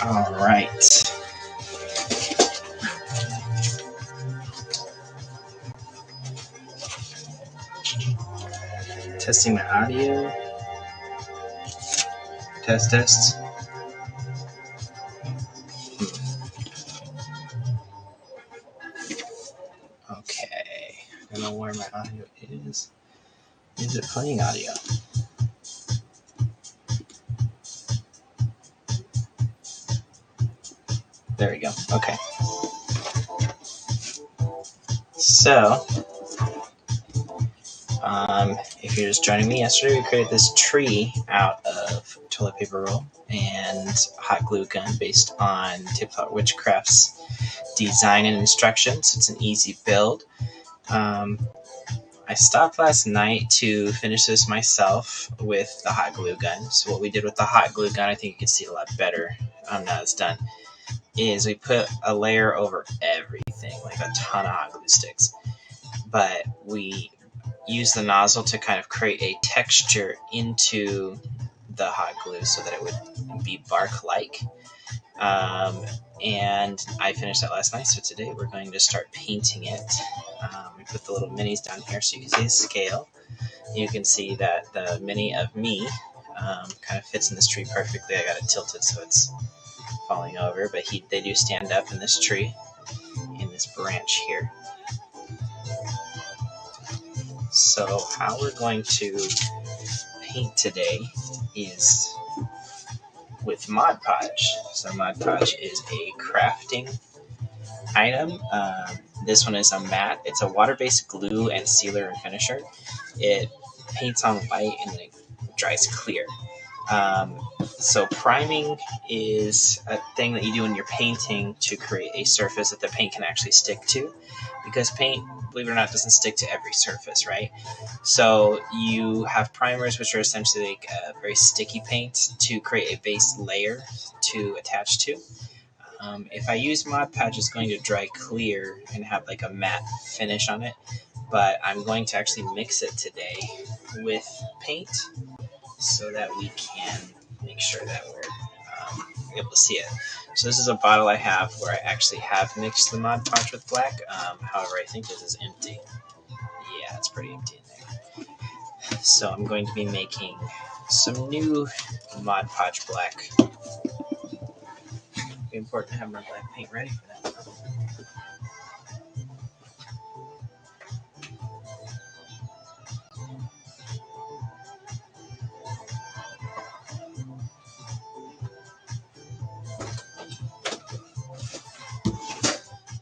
All right. Testing my audio. Test. Okay. I don't know where my audio is. Is it playing audio? There we go. Okay. So, if you're just joining me, yesterday we created this tree out of toilet paper roll and hot glue gun based on Tabletop Witchcraft's design and instructions. It's an easy build. I stopped last night to finish this myself with the hot glue gun. So what we did with the hot glue gun, I think you can see a lot better now it's done, is we put a layer over everything, like a ton of hot glue sticks. But we use the nozzle to kind of create a texture into the hot glue so that it would be bark-like. And I finished that last night, so today we're going to start painting it. We put the little minis down here so you can see the scale. You can see that the mini of me kind of fits in this tree perfectly. I got it tilted so it's falling over, but they do stand up in this tree, in this branch here. So how we're going to paint today is with Mod Podge. So Mod Podge is a crafting item. This one is a matte. It's a water-based glue and sealer and finisher. It paints on white and then it dries clear. So priming is a thing that you do when you're painting to create a surface that the paint can actually stick to, because paint, believe it or not, doesn't stick to every surface, right? So you have primers, which are essentially like a very sticky paint to create a base layer to attach to. If I use Mod Podge, it's going to dry clear and have like a matte finish on it, but I'm going to actually mix it today with paint so that we can make sure that we're able to see it. So this is a bottle I have where I actually have mixed the Mod Podge with black. However, I think this is empty. Yeah, it's pretty empty in there. So I'm going to be making some new Mod Podge black. It'd be important to have my black paint ready for that.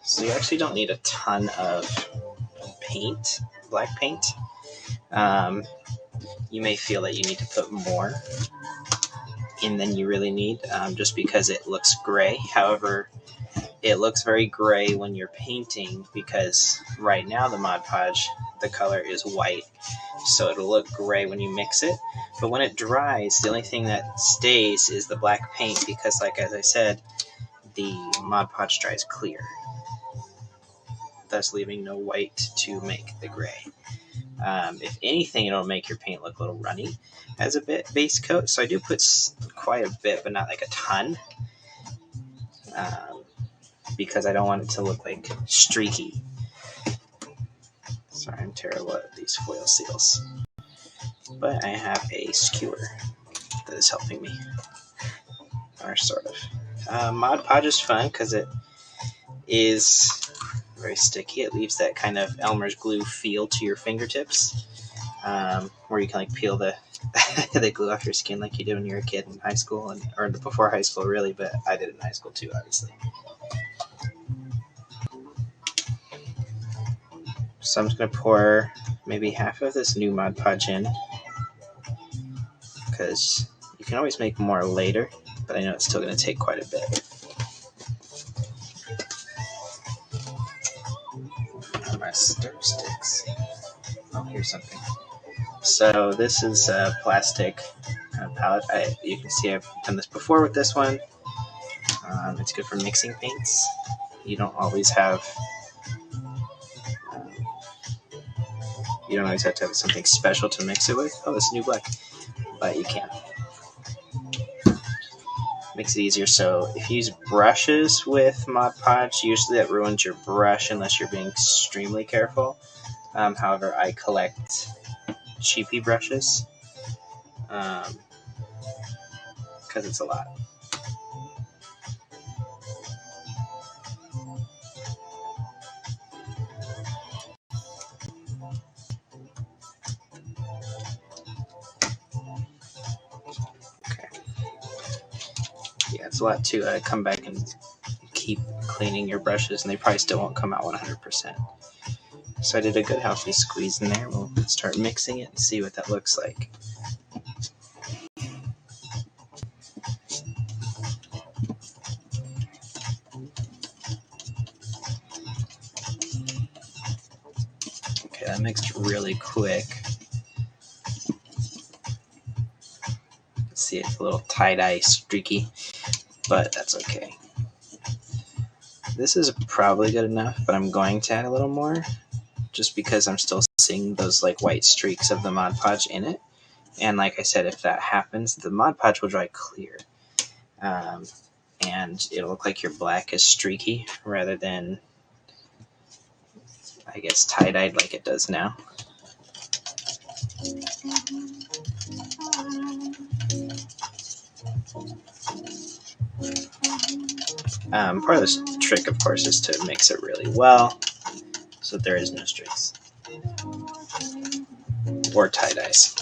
So you actually don't need a ton of paint, black paint. You may feel that you need to put more in than you really need, just because it looks gray. However, it looks very gray when you're painting because right now the Mod Podge, the color is white, so it'll look gray when you mix it. But when it dries, the only thing that stays is the black paint because, like as I said, the Mod Podge dries clear, thus leaving no white to make the gray. If anything, it'll make your paint look a little runny as a base coat. So I do put quite a bit, but not like a ton, because I don't want it to look like streaky. Sorry, I'm terrible at these foil seals. But I have a skewer that is helping me, or sort of. Mod Podge is fun because it is very sticky. It leaves that kind of Elmer's glue feel to your fingertips, where you can like peel the the glue off your skin like you did when you were a kid in high school, or before high school really, but I did it in high school too, obviously. So I'm just going to pour maybe half of this new Mod Podge in, because you can always make more later. but I know it's still going to take quite a bit. My stir sticks. Oh, here's something. So this is a plastic palette. You can see I've done this before with this one. It's good for mixing paints. You don't always have to have something special to mix it with. Oh, this is new black, but you can. Makes it easier. So if you use brushes with Mod Podge, usually that ruins your brush unless you're being extremely careful. However, I collect cheapy brushes because it's a lot. Okay. Yeah, it's a lot to come back and keep cleaning your brushes, and they probably still won't come out 100%. So I did a good healthy squeeze in there. We'll start mixing it and see what that looks like. Okay, that mixed really quick. See, it's a little tie-dye streaky, but that's okay. This is probably good enough, but I'm going to add a little more just because I'm still seeing those like white streaks of the Mod Podge in it. And like I said, if that happens, the Mod Podge will dry clear. And it'll look like your black is streaky rather than, I guess, tie-dyed like it does now. Part of this trick, of course, is to mix it really well so there is no streaks or tie-dyes.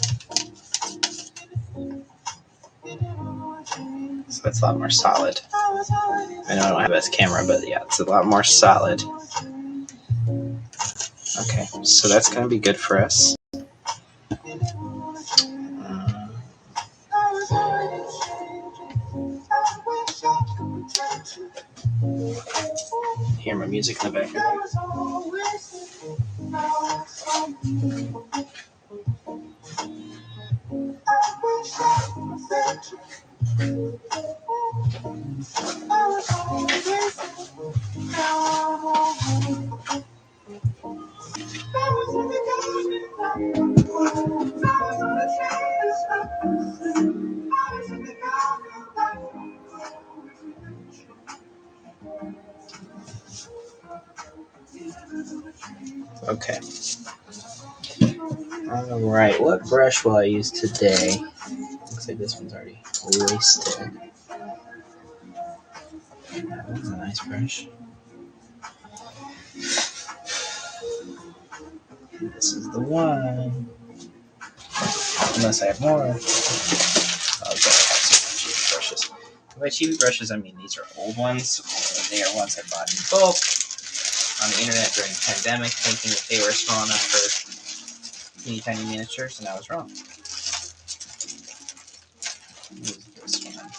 So it's a lot more solid. I know I don't have this camera, but yeah, it's a lot more solid. Okay, so that's going to be good for us. Hear my music in the background. Okay. Alright, what brush will I use today? Looks like this one's already wasted. That one's a nice brush. This is the one. Unless I have more. Oh, I have some cheap brushes. By cheap brushes, I mean these are old ones, or they are ones I bought in bulk on the internet during the pandemic, thinking that they were small enough for teeny tiny miniatures, and I was wrong. Use this one.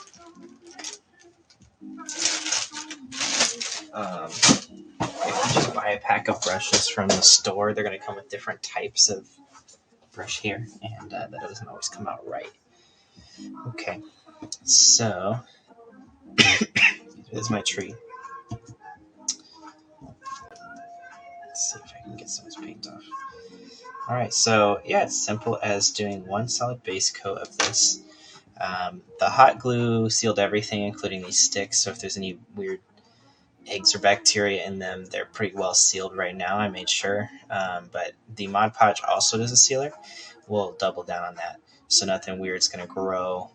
If you just buy a pack of brushes from the store, they're going to come with different types of brush here, and that doesn't always come out right. Okay, so here's my tree. Let's see if I can get some of this paint off. Alright, so yeah, it's simple as doing one solid base coat of this. The hot glue sealed everything, including these sticks, so if there's any weird eggs or bacteria in them, they're pretty well sealed right now, I made sure. But the Mod Podge also does a sealer. We'll double down on that, so nothing weird's going to grow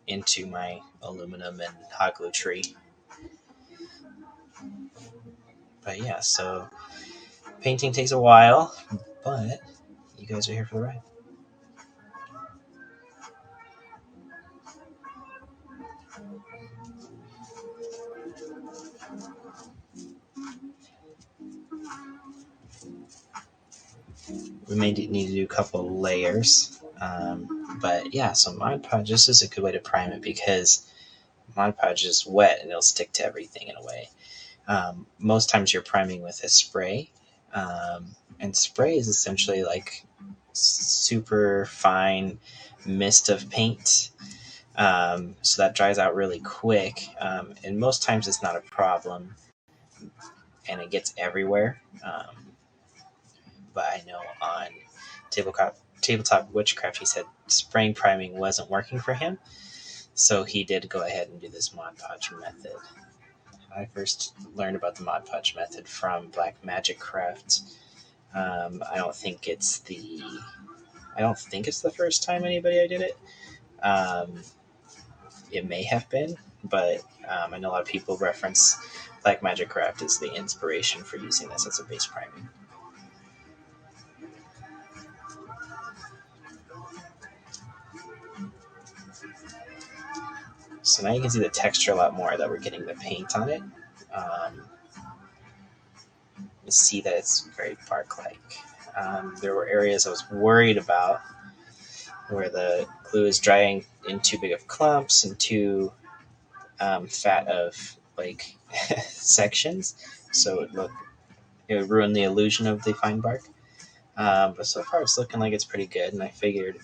into my aluminum and hot glue tree. But yeah, so painting takes a while, but you guys are here for the ride. We may need to do a couple layers, but yeah, so Mod Podge, this is a good way to prime it because Mod Podge is wet and it'll stick to everything in a way. Most times you're priming with a spray, and spray is essentially like super fine mist of paint. So that dries out really quick, and most times it's not a problem, and it gets everywhere. But I know on Tabletop Witchcraft, he said spraying priming wasn't working for him, so he did go ahead and do this Mod Podge method. I first learned about the Mod Podge method from Black Magic Craft. I don't think it's the first time anybody did it. It may have been, but I know a lot of people reference Black Magic Craft as the inspiration for using this as a base priming. So now you can see the texture a lot more that we're getting the paint on it. You see that it's very bark-like. There were areas I was worried about where the glue is drying in too big of clumps and too fat of like sections, so it would ruin the illusion of the fine bark. But so far it's looking like it's pretty good, and I figured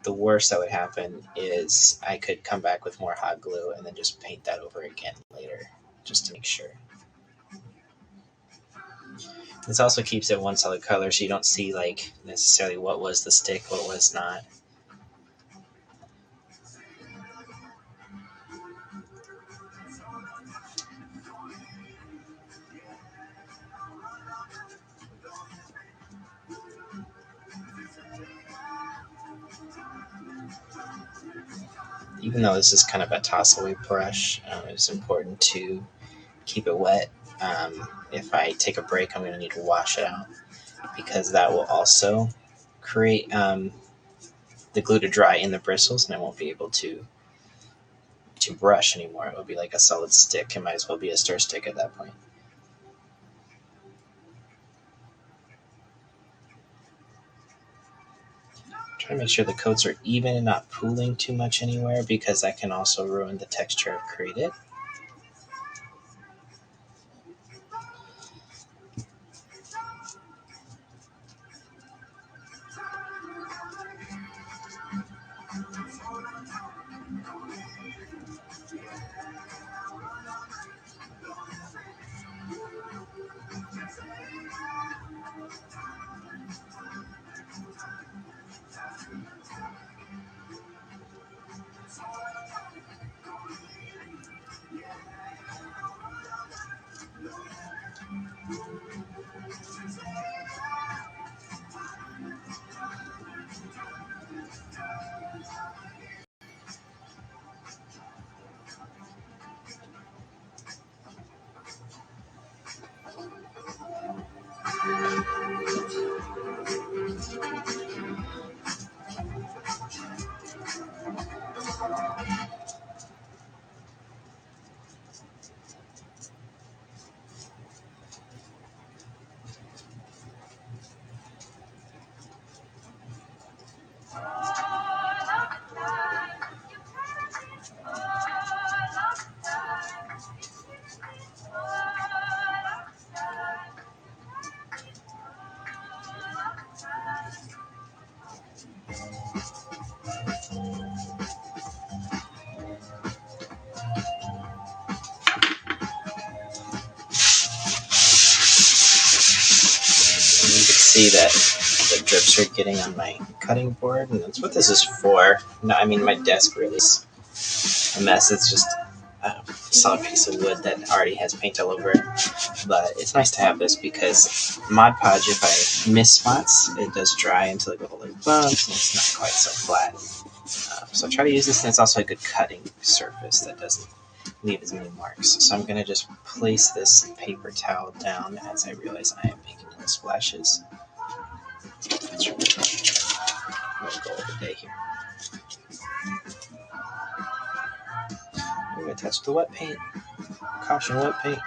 the worst that would happen is I could come back with more hot glue and then just paint that over again later, just to make sure. This also keeps it one solid color, so you don't see like necessarily what was the stick, what was not. Even though this is kind of a toss-away brush, it's important to keep it wet. If I take a break, I'm going to need to wash it out, because that will also create the glue to dry in the bristles, and I won't be able to brush anymore. It will be like a solid stick. It might as well be a stir stick at that point. Try to make sure the coats are even and not pooling too much anywhere, because that can also ruin the texture I've created. You can see that the drips are getting on my cutting board, and that's what this is for. No, I mean, my desk really is a mess. It's just a solid piece of wood that already has paint all over it. But it's nice to have this, because Mod Podge, if I miss spots, it does dry until the whole thing bumps, and it's not quite so flat. So try to use this, and it's also a good cutting surface that doesn't leave as many marks. So I'm going to just place this paper towel down as I realize I am making little splashes. That's really the goal of the day here. I'm going to touch the wet paint. Caution, wet paint.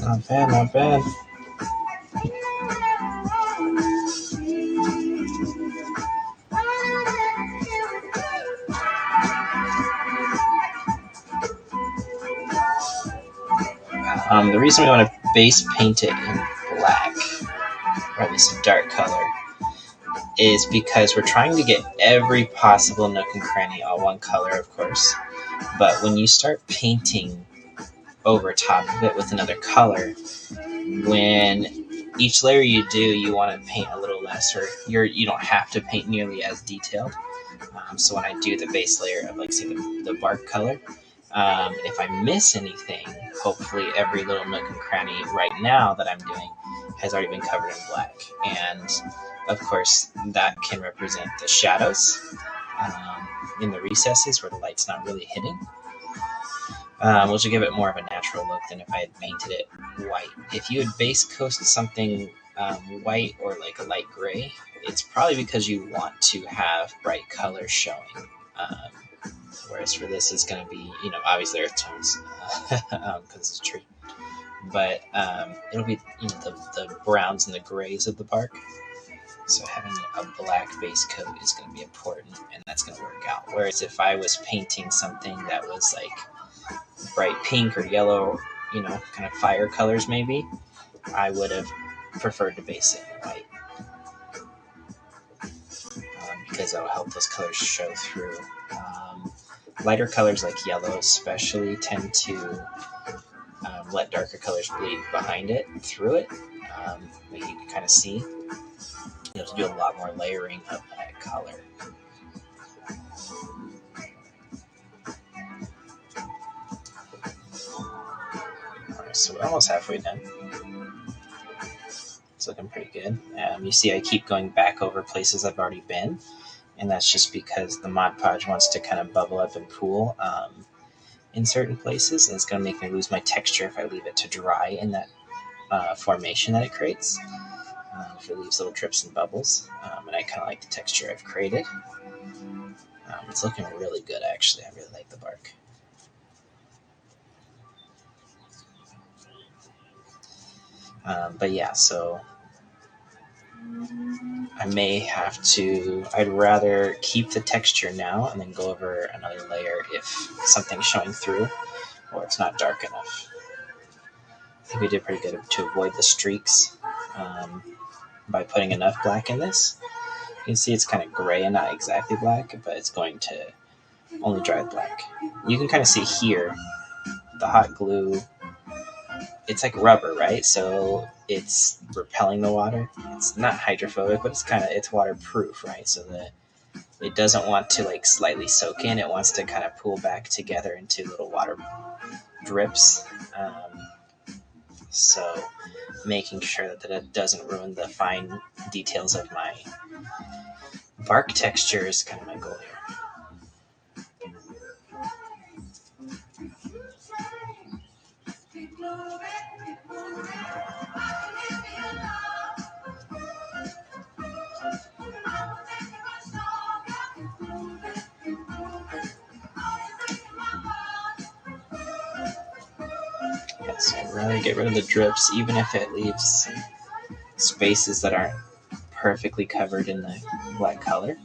Not bad, not bad. The reason we want to base paint it in black, or at least a dark color, is because we're trying to get every possible nook and cranny all one color, of course. But when you start painting over top of it with another color, when each layer you do, you want to paint a little less, or you don't have to paint nearly as detailed. So when I do the base layer of, like, say, the bark color, if I miss anything, hopefully every little nook and cranny right now that I'm doing has already been covered in black. And of course, that can represent the shadows in the recesses where the light's not really hitting, which will give it more of a natural look than if I had painted it white. If you had base coated something white or like a light gray, it's probably because you want to have bright colors showing. Whereas for this, it's going to be, obviously earth tones because it's a tree. But it'll be, the browns and the grays of the bark. So having a black base coat is going to be important, and that's going to work out. Whereas if I was painting something that was like bright pink or yellow, kind of fire colors maybe, I would have preferred to base it in white. Because that'll help those colors show through. Lighter colors like yellow especially tend to let darker colors bleed behind it, through it, that you can kind of see. You have to do a lot more layering of that color. Alright, so we're almost halfway done. It's looking pretty good. You see I keep going back over places I've already been, and that's just because the Mod Podge wants to kind of bubble up and pool in certain places, and it's going to make me lose my texture if I leave it to dry in that formation that it creates. If it leaves little drips and bubbles, and I kind of like the texture I've created. It's looking really good, actually. I really like the bark. But yeah, so I may have to, I'd rather keep the texture now and then go over another layer if something's showing through or it's not dark enough. I think we did pretty good to avoid the streaks by putting enough black in this. You can see it's kind of gray and not exactly black, but it's going to only dry black. You can kind of see here, the hot glue, it's like rubber, right? So it's repelling the water. It's not hydrophobic, but it's waterproof, right? So that it doesn't want to like slightly soak in. It wants to kind of pool back together into little water drips. So making sure that it doesn't ruin the fine details of my bark texture is kind of my goal here. Yeah, so I'd rather get rid of the drips, even if it leaves spaces that aren't perfectly covered in the black color.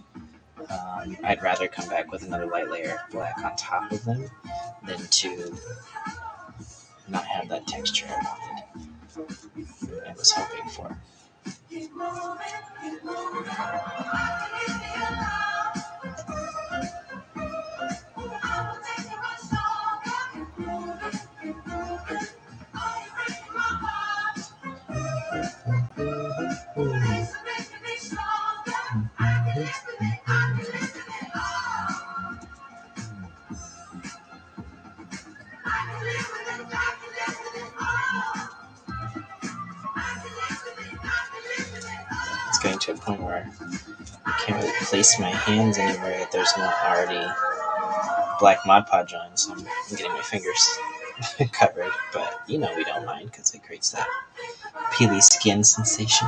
I'd rather come back with another light layer of black on top of them than to not have that texture I wanted. I was hoping for. It's getting to a point where I can't really place my hands anywhere that there's not already black Mod Podge on, so I'm getting my fingers covered. But we don't mind because it creates that peely skin sensation.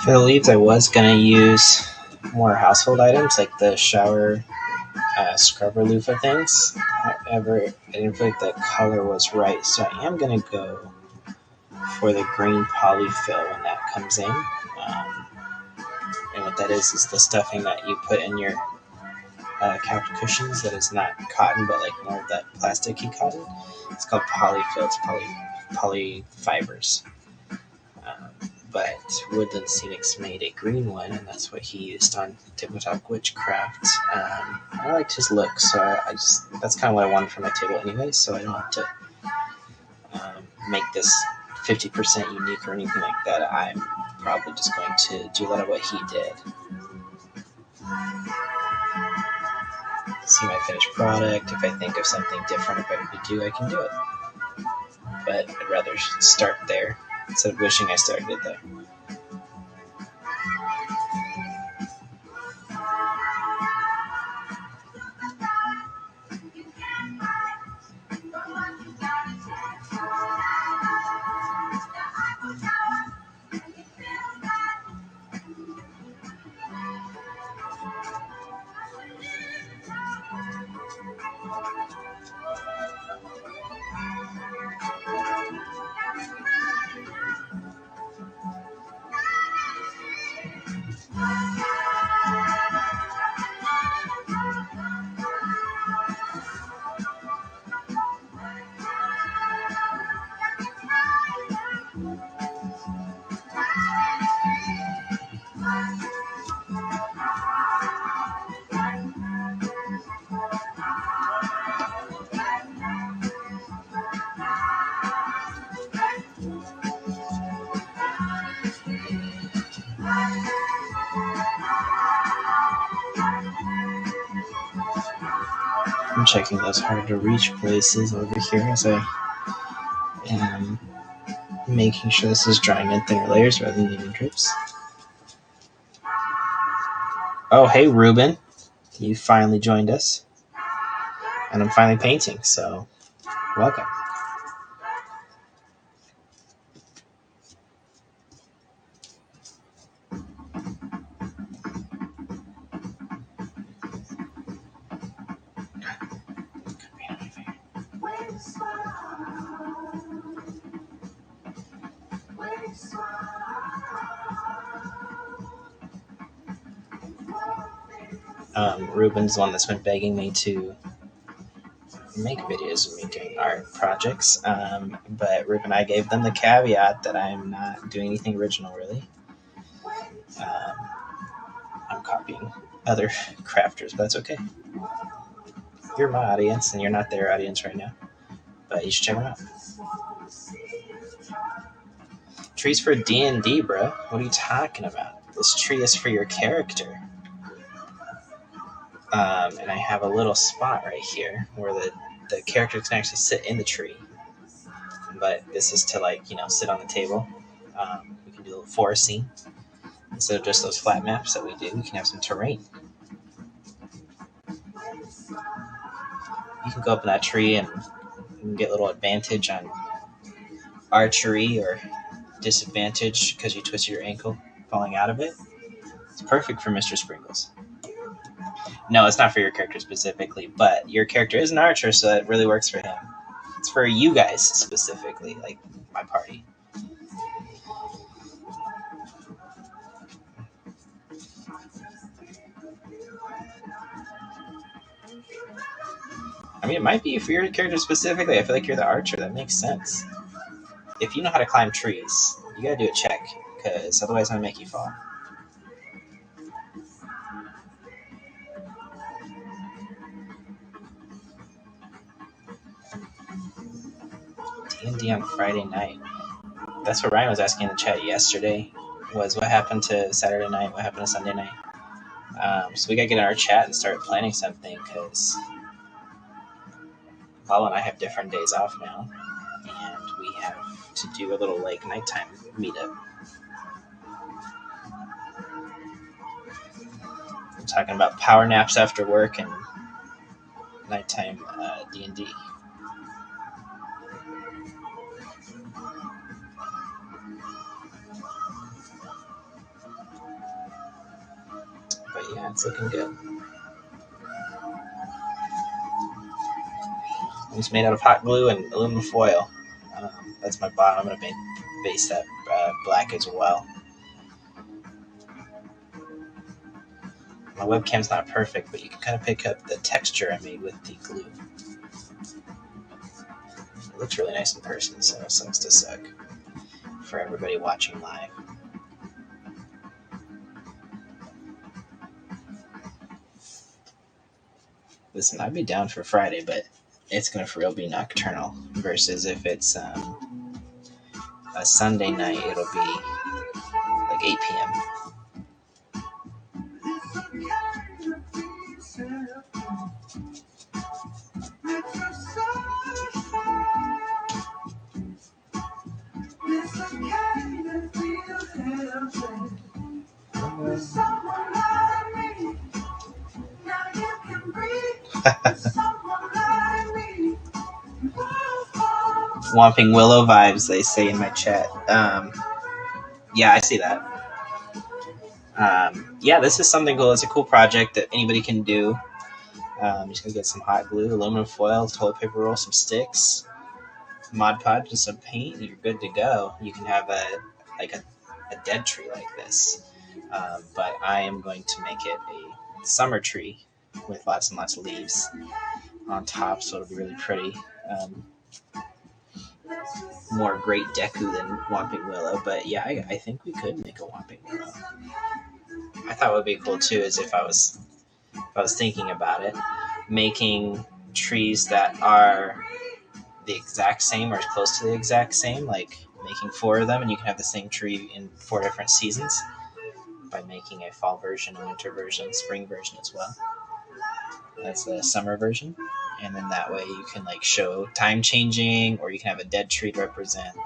For the leaves, I was going to use more household items like the shower scrubber loofah things. However, I didn't feel like the color was right, so I am going to go for the green polyfill when that comes in. And what that is the stuffing that you put in your couch cushions that is not cotton, but like more of that plasticky cotton. It's called polyfill. It's poly fibers. but Woodland Scenics made a green one, and that's what he used on Tabletop Witchcraft. I liked his look, so that's kind of what I wanted for my table anyway, so I don't have to make this 50% unique or anything like that. I'm probably just going to do a lot of what he did. See my finished product. If I think of something different or better to do, I can do it. But I'd rather start there instead of wishing I started it there. I'm checking those hard to reach places over here as I am making sure this is drying in thinner layers rather than leaving drips. Oh, hey, Ruben. You finally joined us. And I'm finally painting, so welcome. Ruben's the one that's been begging me to make videos of me doing art projects. But Ruben, I gave them the caveat that I'm not doing anything original, really. I'm copying other crafters, but that's okay. You're my audience, and you're not their audience right now. But you should check them out. Trees for D&D, bro. What are you talking about? This tree is for your character. And I have a little spot right here where the character can actually sit in the tree. But this is to sit on the table. We can do a little forest scene. Instead of just those flat maps that we do, we can have some terrain. You can go up in that tree and you can get a little advantage on archery or disadvantage because you twisted your ankle falling out of it. It's perfect for Mr. Sprinkles. No, it's not for your character specifically, but your character is an archer, so that really works for him. It's for you guys specifically, like my party. I mean, it might be for your character specifically. I feel like you're the archer. That makes sense. If you know how to climb trees, you gotta do a check, because otherwise I'm gonna make you fall. D&D on Friday night. That's what Ryan was asking in the chat yesterday, was what happened to Saturday night, what happened to Sunday night. So we gotta get in our chat and start planning something, because Paula and I have different days off now, and we have to do a little nighttime meetup. We're talking about power naps after work and nighttime D&D. But yeah, it's looking good. It's made out of hot glue and aluminum foil. That's my bottom. I'm going to base that black as well. My webcam's not perfect, but you can kind of pick up the texture I made with the glue. It looks really nice in person, so it sucks to suck for everybody watching live. Listen, I'd be down for Friday, but it's gonna for real be nocturnal. Versus if it's a Sunday night, it'll be like 8 p.m. Whomping Willow vibes, they say in my chat. Yeah, I see that. Yeah, this is something cool. It's a cool project that anybody can do. Just gonna get some hot glue, aluminum foil, toilet paper roll, some sticks, Mod Podge, and some paint, and you're good to go. You can have a dead tree like this, but I am going to make it a summer tree with lots and lots of leaves on top, so it'll be really pretty. More Great Deku than Whomping Willow, but yeah, I think we could make a Whomping Willow. I thought what would be cool too is if I was thinking about it, making trees that are the exact same or as close to the exact same, like making 4 of them, and you can have the same tree in 4 different seasons by making a fall version, a winter version, spring version as well. That's the summer version, and then that way you can like show time changing, or you can have a dead tree to represent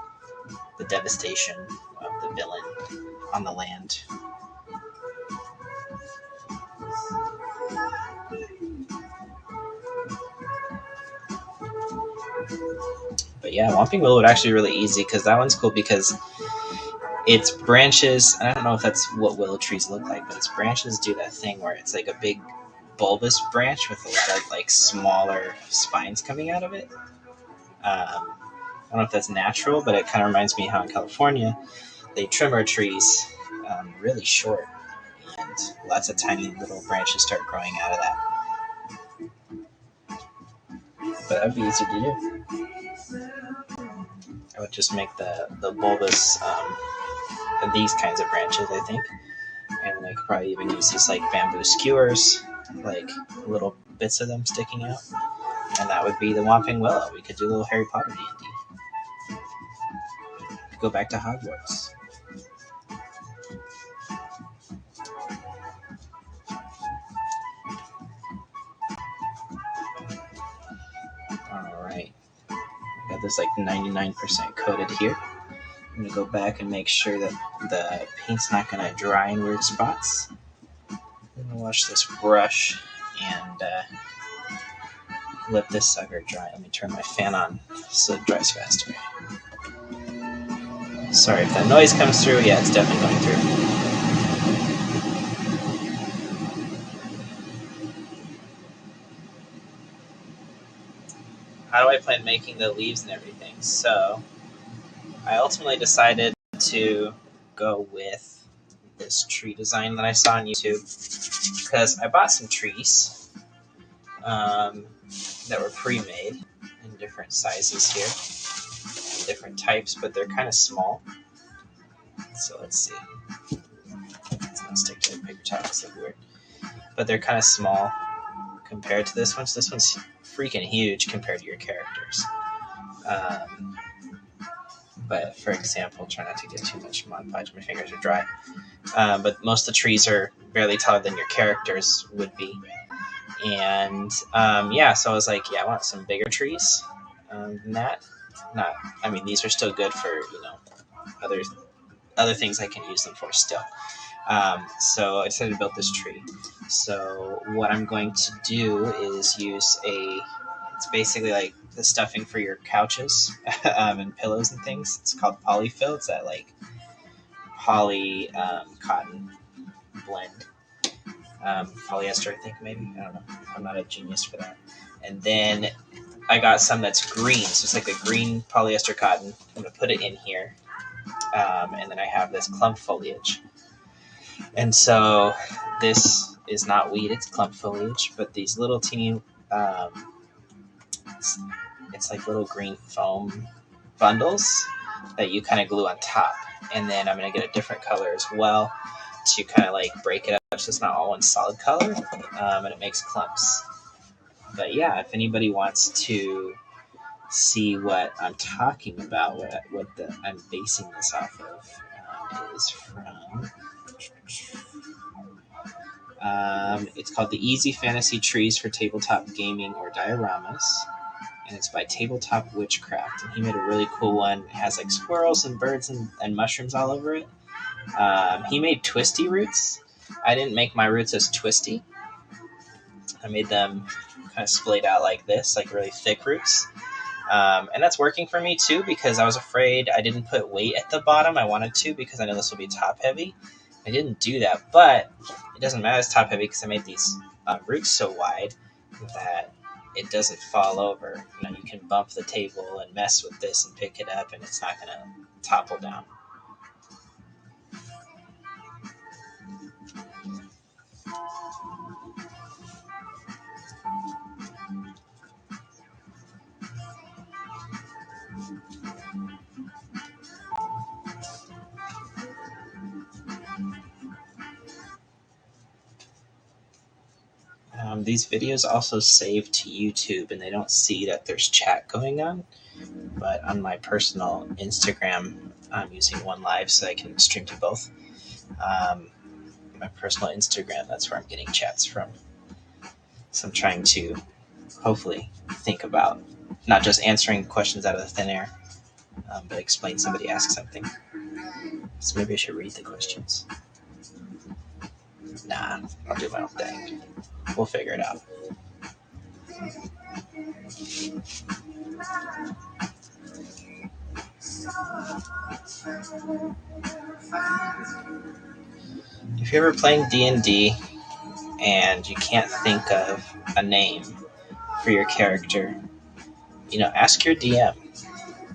the devastation of the villain on the land. But yeah, Whomping Willow would actually be really easy because that one's cool because its branches, I don't know if that's what willow trees look like, but its branches do that thing where it's like a big bulbous branch with a lot of like smaller spines coming out of it. I don't know if that's natural, but it kind of reminds me how in California they trim our trees really short, and lots of tiny little branches start growing out of that. But that'd be easy to do. I would just make the bulbous these kinds of branches, I think, and then I could probably even use these like bamboo skewers, like little bits of them sticking out, and that would be the Whomping Willow. We could do a little Harry Potter D&D. Go back to Hogwarts. Alright. I got this like 99% coated here. I'm going to go back and make sure that the paint's not going to dry in weird spots. I'm going to wash this brush and let this sucker dry. Let me turn my fan on so it dries faster. Sorry if that noise comes through. Yeah, it's definitely going through. How do I plan making the leaves and everything? So I ultimately decided to go with this tree design that I saw on YouTube because I bought some trees that were pre-made in different sizes here, different types, but they're kind of small. So let's see. It's gonna stick to the paper towel. It's like weird, but they're kind of small compared to this one. So this one's freaking huge compared to your characters. But for example, try not to get too much Mod Podge. My fingers are dry. But most of the trees are barely taller than your characters would be. And yeah, so I was like, yeah, I want some bigger trees than that. These are still good for, other things I can use them for still. So I decided to build this tree. So what I'm going to do is use it's basically like the stuffing for your couches and pillows and things. It's called polyfill. It's that like poly cotton blend. Polyester, I think, maybe. I don't know. I'm not a genius for that. And then I got some that's green. So it's like a green polyester cotton. I'm going to put it in here. And then I have this clump foliage. And so this is not weed, it's clump foliage. But these little teeny... it's like little green foam bundles that you kind of glue on top. And then I'm going to get a different color as well to kind of like break it up so it's not all one solid color, and it makes clumps. But yeah, if anybody wants to see what I'm talking about, I'm basing this off of, is from. It's called the Easy Fantasy Trees for Tabletop Gaming or Dioramas, and it's by Tabletop Witchcraft. And he made a really cool one. It has like squirrels and birds and mushrooms all over it. He made twisty roots. I didn't make my roots as twisty. I made them kind of splayed out like this, like really thick roots. And that's working for me too, because I was afraid I didn't put weight at the bottom. I wanted to, because I know this will be top heavy. I didn't do that, but it doesn't matter. It's top heavy because I made these roots so wide that it doesn't fall over. You can bump the table and mess with this and pick it up, and it's not going to topple down. These videos also save to YouTube, and they don't see that there's chat going on. But on my personal Instagram, I'm using one live so I can stream to both. My personal Instagram, that's where I'm getting chats from. So I'm trying to hopefully think about not just answering questions out of the thin air, but explain somebody asks something. So maybe I should read the questions. Nah, I'll do my own thing. We'll figure it out. If you're ever playing D&D and you can't think of a name for your character, ask your DM.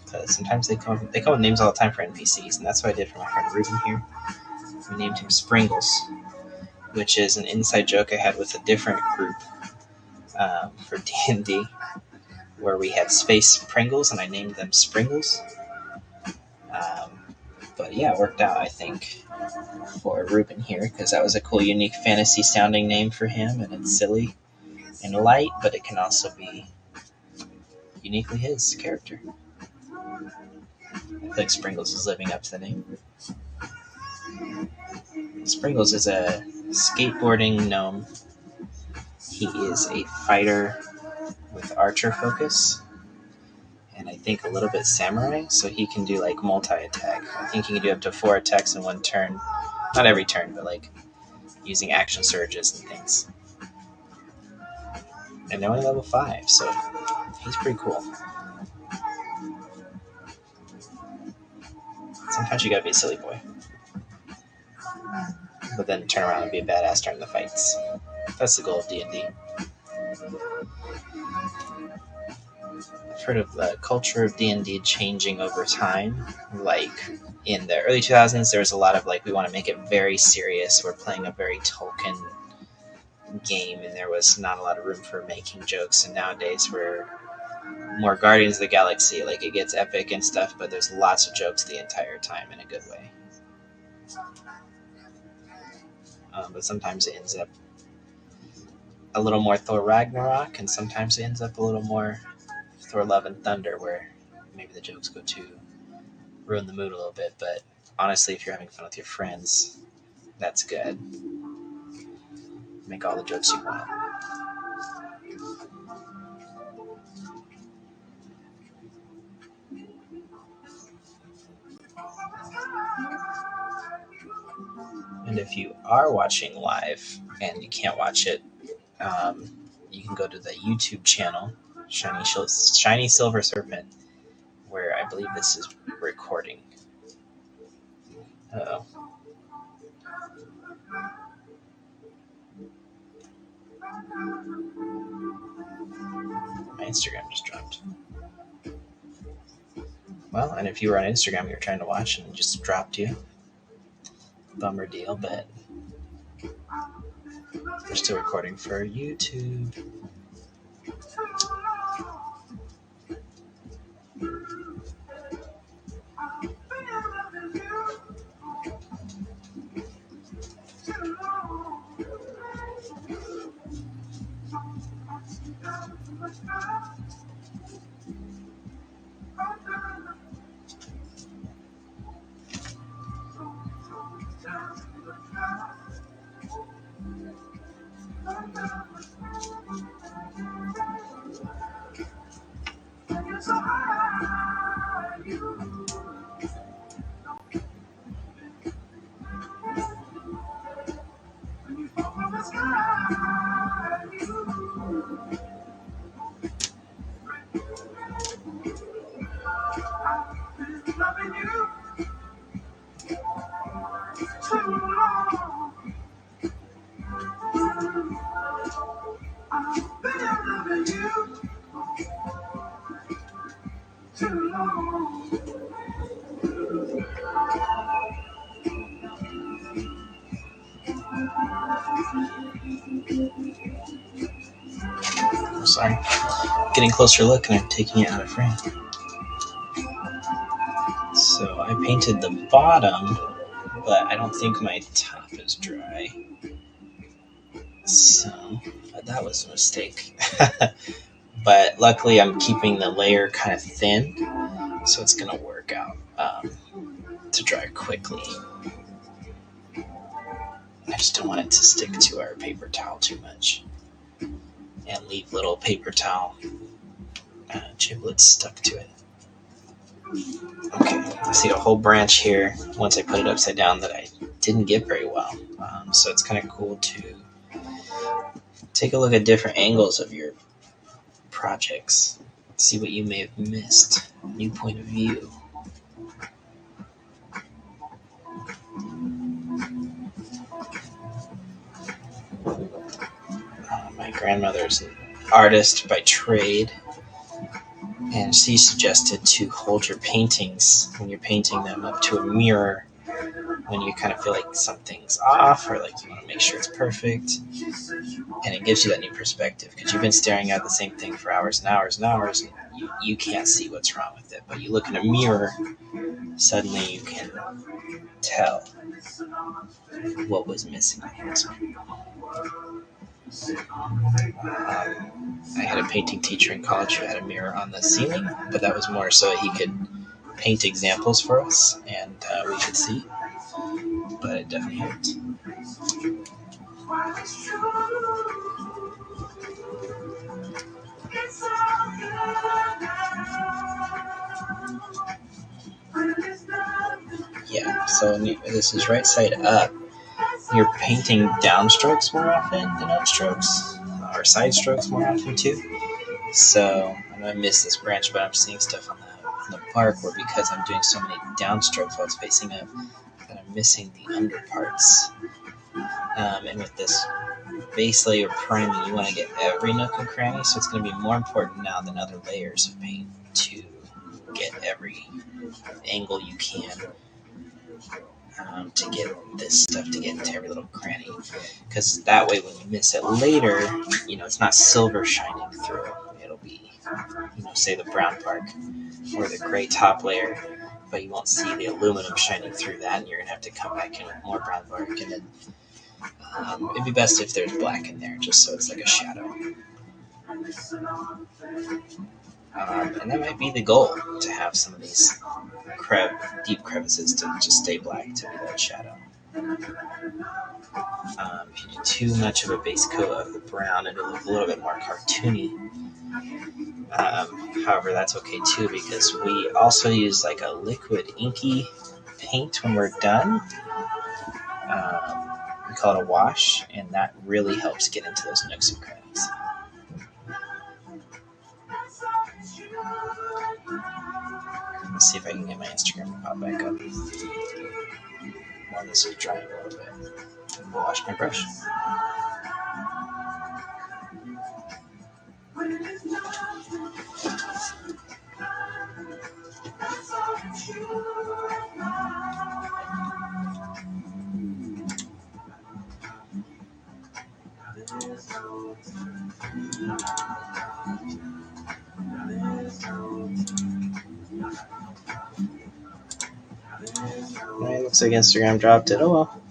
Because sometimes they come with names all the time for NPCs, and that's what I did for my friend Ruben here. We named him Springles, which is an inside joke I had with a different group for D&D, where we had Space Pringles, and I named them Springles. But yeah, it worked out, I think, for Ruben here, because that was a cool, unique fantasy-sounding name for him, and it's silly and light, but it can also be uniquely his character. I feel like Springles is living up to the name. Springles is a skateboarding gnome. He is a fighter with archer focus, and I think a little bit samurai, so he can do like multi-attack. I think he can do up to 4 attacks in one turn. Not every turn, but like using action surges and things. And they're only level 5, so he's pretty cool. Sometimes you gotta be a silly boy, but then turn around and be a badass during the fights. That's the goal of D&D. I've heard of the culture of D&D changing over time. Like in the early 2000s, there was a lot of we want to make it very serious. We're playing a very Tolkien game, and there was not a lot of room for making jokes. And nowadays, we're more Guardians of the Galaxy. It gets epic and stuff, but there's lots of jokes the entire time in a good way. But sometimes it ends up a little more Thor Ragnarok, and sometimes it ends up a little more Thor Love and Thunder, where maybe the jokes go to ruin the mood a little bit. But honestly, if you're having fun with your friends, that's good. Make all the jokes you want. And if you are watching live and you can't watch it, you can go to the YouTube channel, Shiny Silver Serpent, where I believe this is recording. Uh-oh. My Instagram just dropped. Well, and if you were on Instagram, you were trying to watch and it just dropped you. Bummer deal, but we're still recording for YouTube. Sorry. Getting closer look and I'm taking it out of frame. So I painted the bottom, but I don't think my top is dry. So that was a mistake. But luckily I'm keeping the layer kind of thin, so it's going to work out to dry quickly. I just don't want it to stick to our paper towel too much and leave little paper towel giblets stuck to it. Okay, I see a whole branch here once I put it upside down that I didn't get very well. So it's kind of cool to take a look at different angles of your projects, see what you may have missed, new point of view. My grandmother's an artist by trade, and she suggested to hold your paintings when you're painting them up to a mirror when you kind of feel like something's off or like you want to make sure it's perfect. And it gives you that new perspective because you've been staring at the same thing for hours and hours and hours, and you can't see what's wrong with it. But you look in a mirror, suddenly you can tell what was missing. I had a painting teacher in college who had a mirror on the ceiling, but that was more so he could paint examples for us and we could see. But it definitely helped. Yeah, so this is right side up. You're painting downstrokes more often than upstrokes, or side strokes more often too. So I know I missed this branch, but I'm seeing stuff on the bark where because I'm doing so many downstrokes while it's facing up, that I'm missing the under parts. And with this base layer priming, you want to get every nook and cranny, so it's going to be more important now than other layers of paint to get every angle you can to get this stuff to get into every little cranny. Because that way when you miss it later, it's not silver shining through. It'll be, say the brown part or the gray top layer, but you won't see the aluminum shining through that, and you're going to have to come back in with more brown bark. And then it'd be best if there's black in there, just so it's like a shadow. And that might be the goal, to have some of these deep crevices to just stay black, to be that shadow. If you do too much of a base coat of the brown, it'll look a little bit more cartoony. However, that's okay too, because we also use like a liquid inky paint when we're done. We call it a wash, and that really helps get into those nooks and crannies. Let's see if I can get my Instagram to pop back up while this is drying a little bit. I'll wash my brush. It looks like Instagram dropped it. Oh well.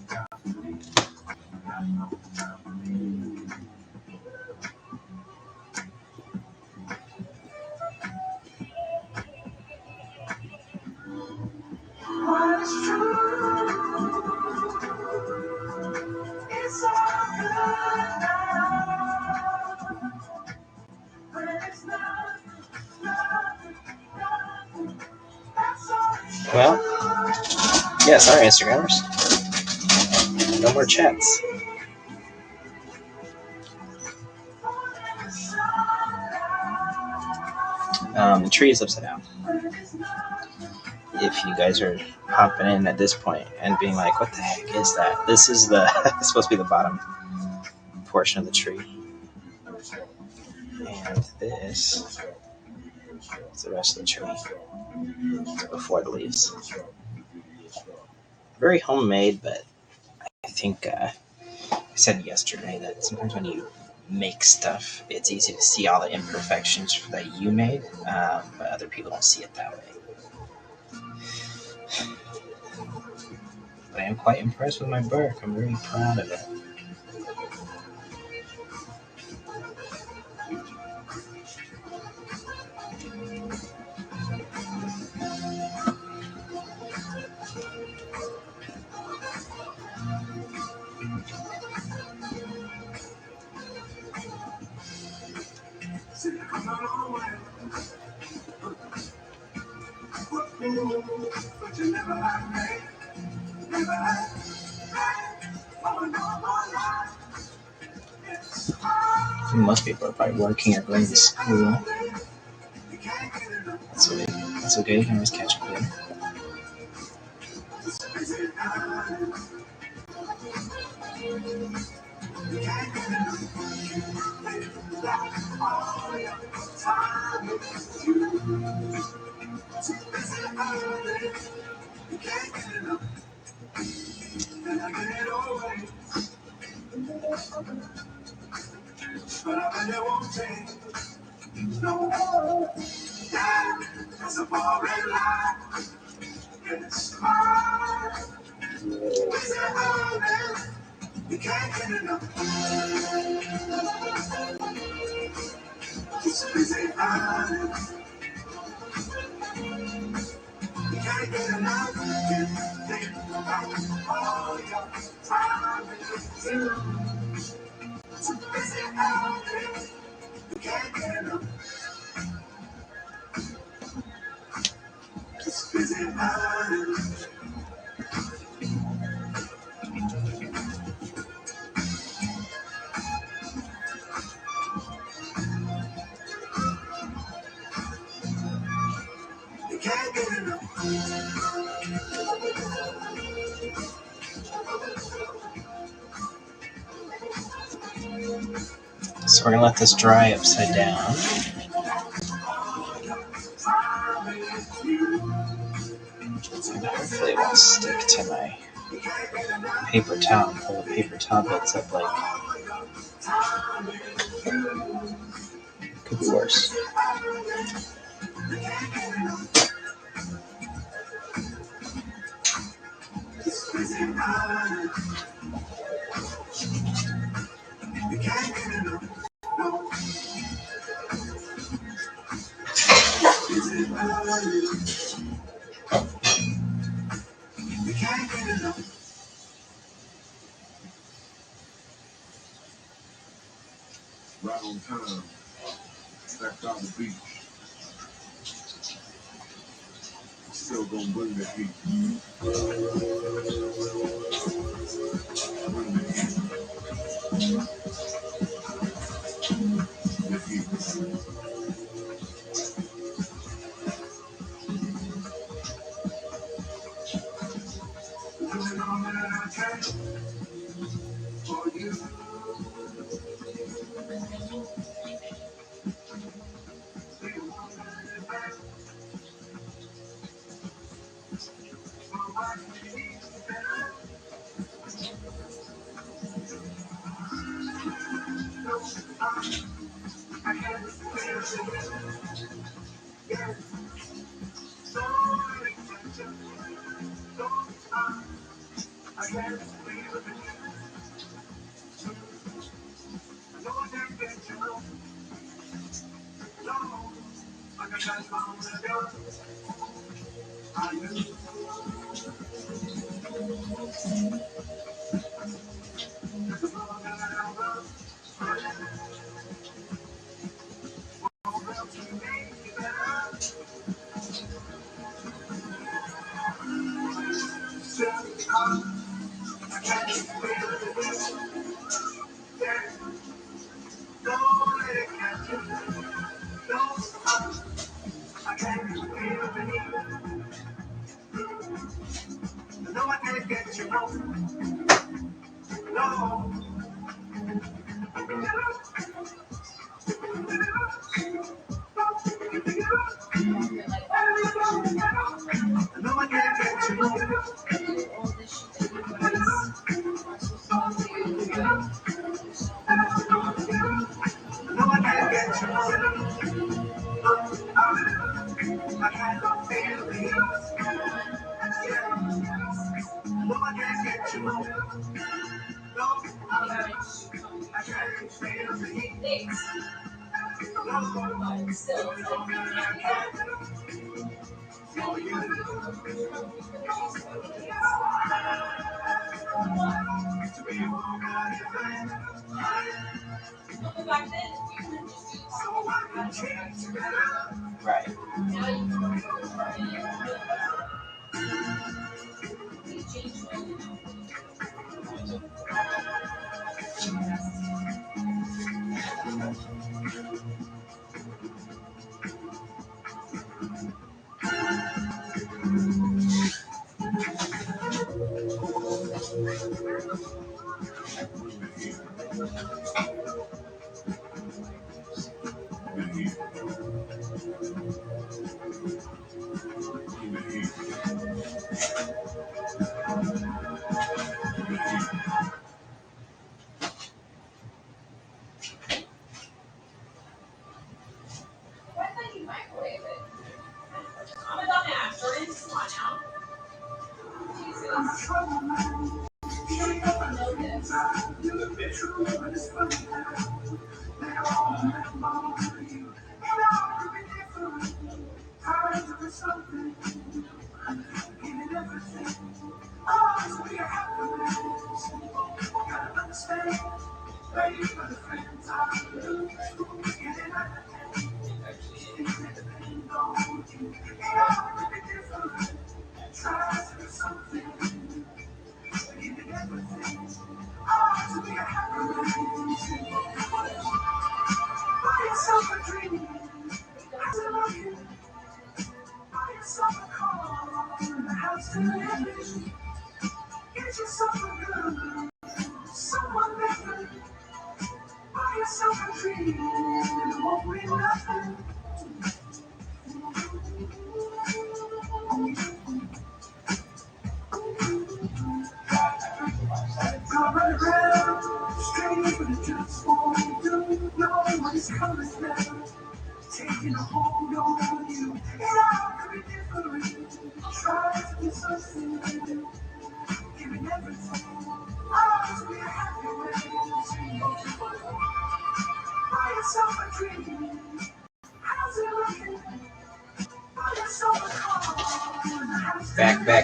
Well, yeah, sorry, Instagrammers. No more chats. The tree is upside down. if you guys are hopping in at this point and being like, what the heck is that? This is the it's supposed to be the bottom portion of the tree. And this is the rest of the tree before the leaves. Very homemade, but I think I said yesterday that sometimes when you make stuff, it's easy to see all the imperfections that you made, but other people don't see it that way. But I am quite impressed with my bark. I'm very proud of it. Most people are probably working or going to school. That's okay. You can always catch up later. So we're gonna let this dry upside down. And hopefully it won't stick to my paper towel. Pull the paper towel bits up like. Could be worse. Right on time. Back on the beach. Still gonna bring the heat. Bring the heat. The heat. For you. Right.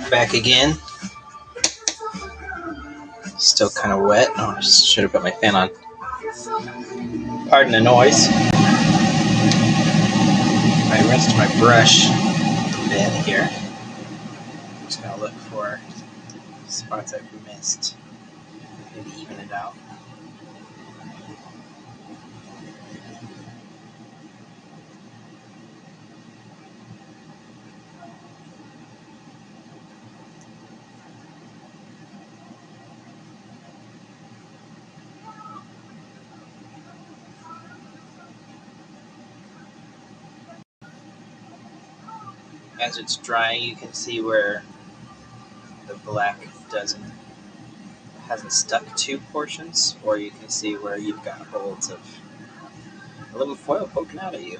Back again. Still kind of wet. Oh, I should have put my fan on. Pardon the noise. I rinsed my brush a bit here. I'm just going to look for spots I've missed. Maybe even it out. As it's drying, you can see where the black hasn't stuck to portions, or you can see where you've got holds of aluminum foil poking out at you.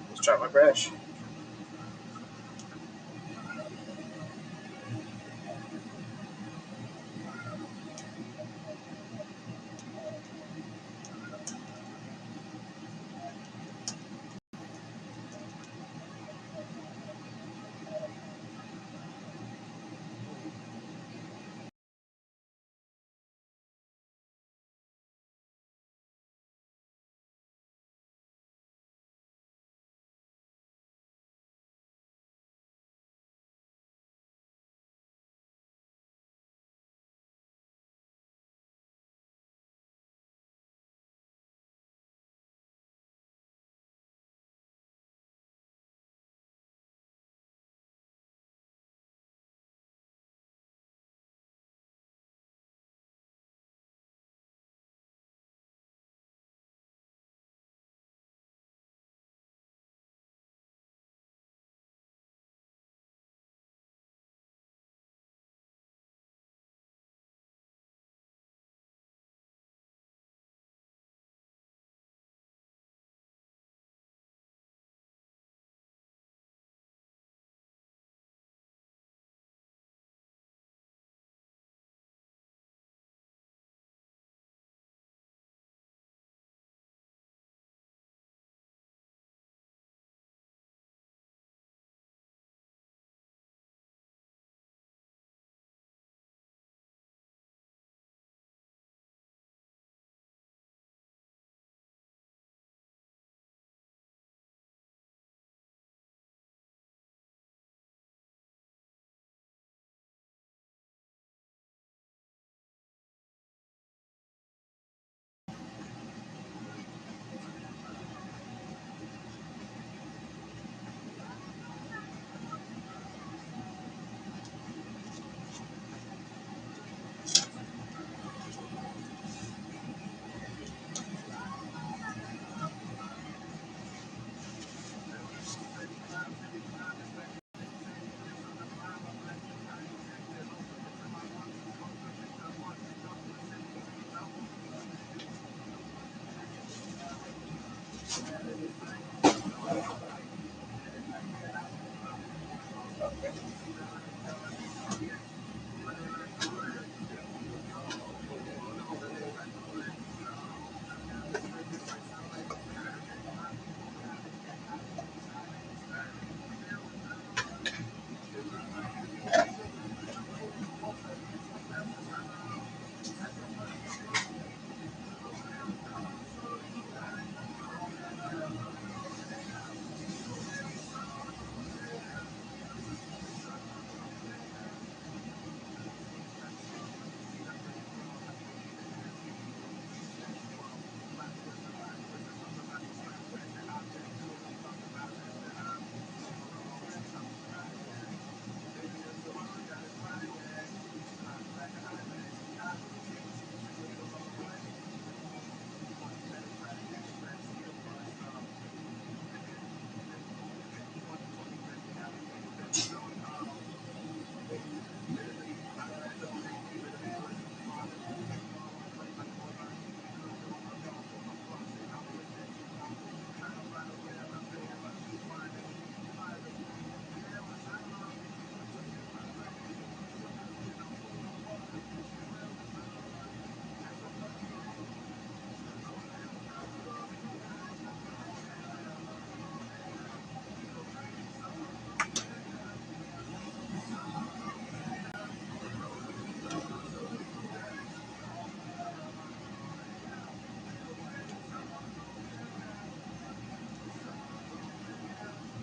Let's drop my brush.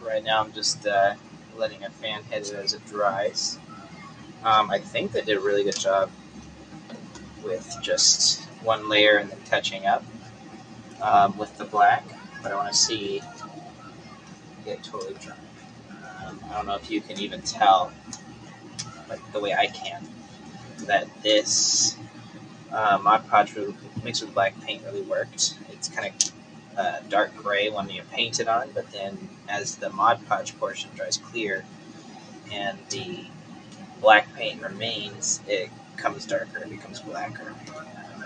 Right now, I'm just letting a fan hit it as it dries. I think they did a really good job with just one layer and then touching up with the black, but I want to see it totally dry. I don't know if you can even tell, like the way I can, that this Mod Podge mixed with black paint really worked. It's kind of dark gray when you paint it on, but then as the Mod Podge portion dries clear and the black paint remains, it becomes darker, it becomes blacker.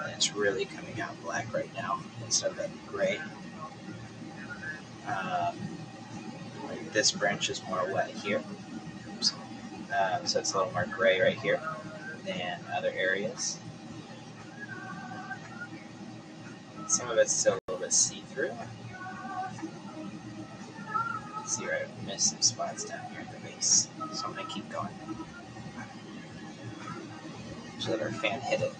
and it's really coming out black right now instead of that gray. Like this branch is more wet here, so it's a little more gray right here than other areas. Some of it's still a little bit see-through. See where I missed some spots down here at the base, so I'm going to keep going. So that our fan hit it.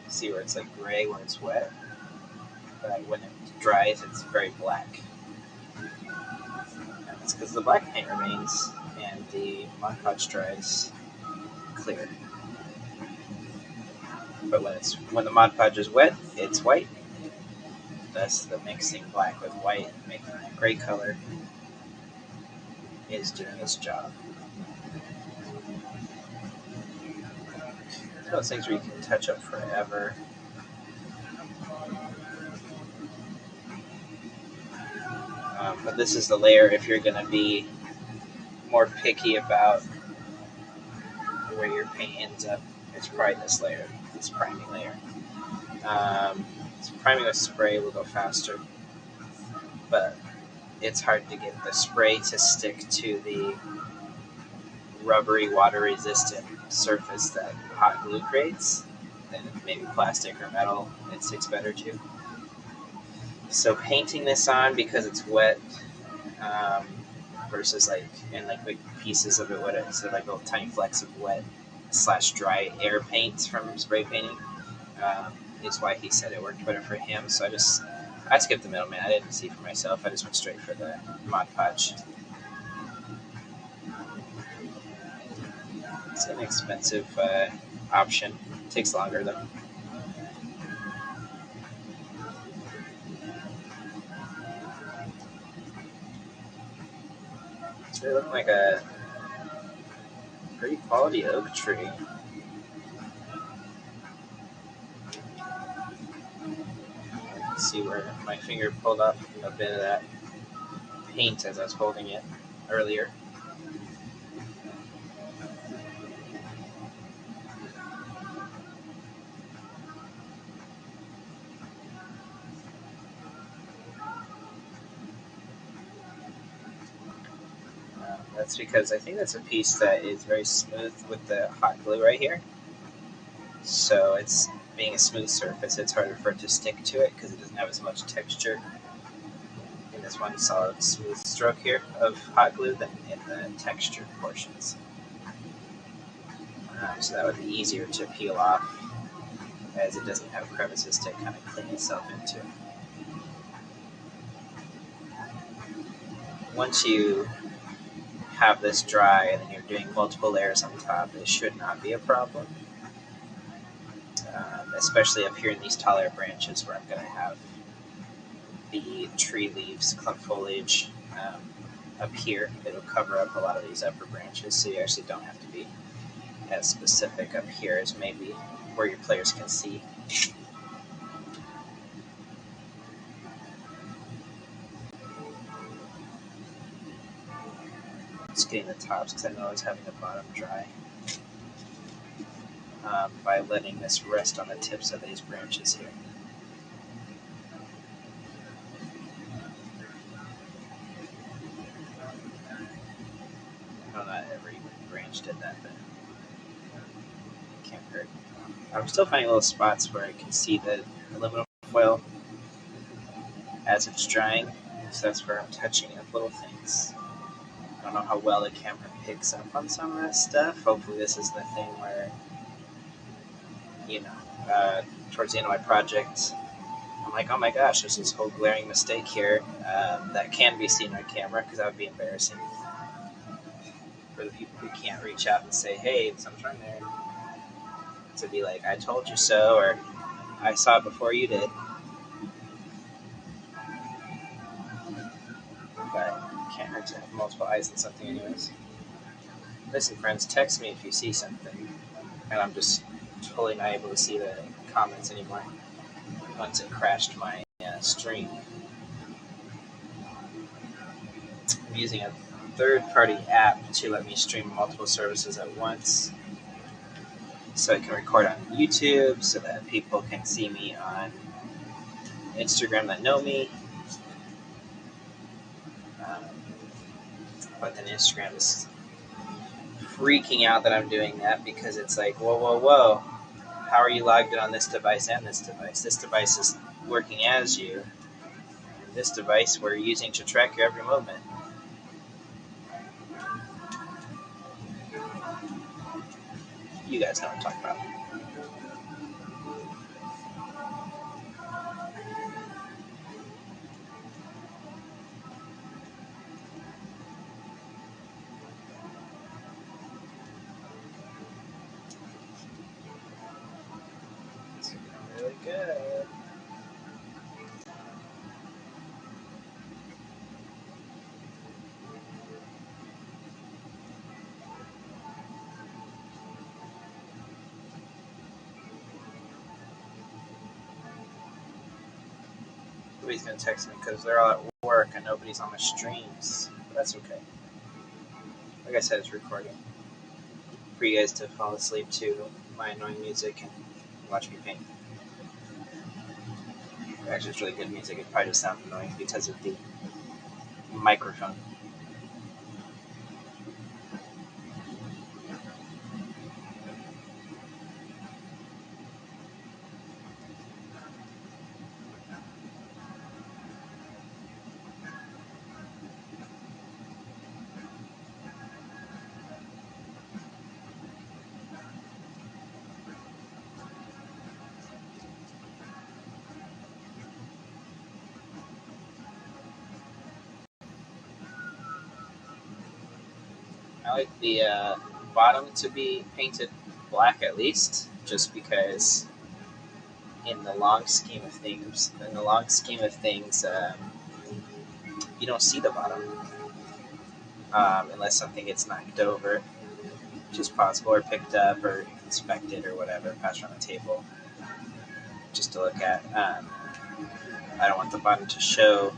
See where it's like gray when it's wet, but when it dries, it's very black. And that's because the black paint remains and the Mod Podge dries clear. But when the Mod Podge is wet, it's white. Thus, the mixing black with white and making that gray color is doing its job. It's one of those things where you can touch up forever. But this is the layer if you're going to be more picky about where your paint ends up. It's probably this layer, this priming layer. So priming with spray will go faster, but it's hard to get the spray to stick to the rubbery, water-resistant surface that hot glue creates. Then maybe plastic or metal, it sticks better too. So painting this on because it's wet, versus like in like big pieces of it, what it's like little tiny flecks of wet / dry air paint from spray painting, is why he said it worked better for him. So I skipped the middleman. I didn't see for myself. I just went straight for the Mod Podge. It's an expensive option. It takes longer though. It's really looking like a pretty quality oak tree. See where my finger pulled up a bit of that paint as I was holding it earlier. That's because I think that's a piece that is very smooth with the hot glue right here. So it's being a smooth surface, it's harder for it to stick to it because it doesn't have as much texture in this one solid smooth stroke here of hot glue than in the textured portions. So that would be easier to peel off as it doesn't have crevices to kind of clean itself into. Once you have this dry and then you're doing multiple layers on top, it should not be a problem. Especially up here in these taller branches where I'm going to have the tree leaves, clump foliage up here. It'll cover up a lot of these upper branches, so you actually don't have to be as specific up here as maybe where your players can see. Just getting the tops because I know I was having the bottom dry. By letting this rest on the tips of these branches here. Well, not every branch did that, but it can't hurt. I'm still finding little spots where I can see the aluminum foil as it's drying, so that's where I'm touching up little things. I don't know how well the camera picks up on some of that stuff. Hopefully this is the thing where, towards the end of my project, I'm like, oh my gosh, there's this whole glaring mistake here that can be seen on camera, because that would be embarrassing for the people who can't reach out and say, hey, something's wrong there. To be like, I told you so, or I saw it before you did. But can't hurt to have multiple eyes on something anyways. Listen, friends, text me if you see something, and I'm just totally not able to see the comments anymore once it crashed my stream. I'm using a third-party app to let me stream multiple services at once, so I can record on YouTube, so that people can see me on Instagram that know me. Um, but then Instagram is freaking out that I'm doing that because it's like, whoa, whoa, whoa. How are you logged in on this device and this device? This device is working as you. This device we're using to track your every movement. You guys know what I'm talking about. It's looking really good. Nobody's gonna text me because they're all at work and nobody's on my streams. But that's okay. Like I said, it's recording for you guys to fall asleep to my annoying music and watch me paint. Actually, it's really good music. It probably just sounds annoying because of the microphone. I like the bottom to be painted black at least, just because in the long scheme of things, you don't see the bottom unless something gets knocked over, which is possible, or picked up, or inspected, or whatever, passed around the table, just to look at. I don't want the bottom to show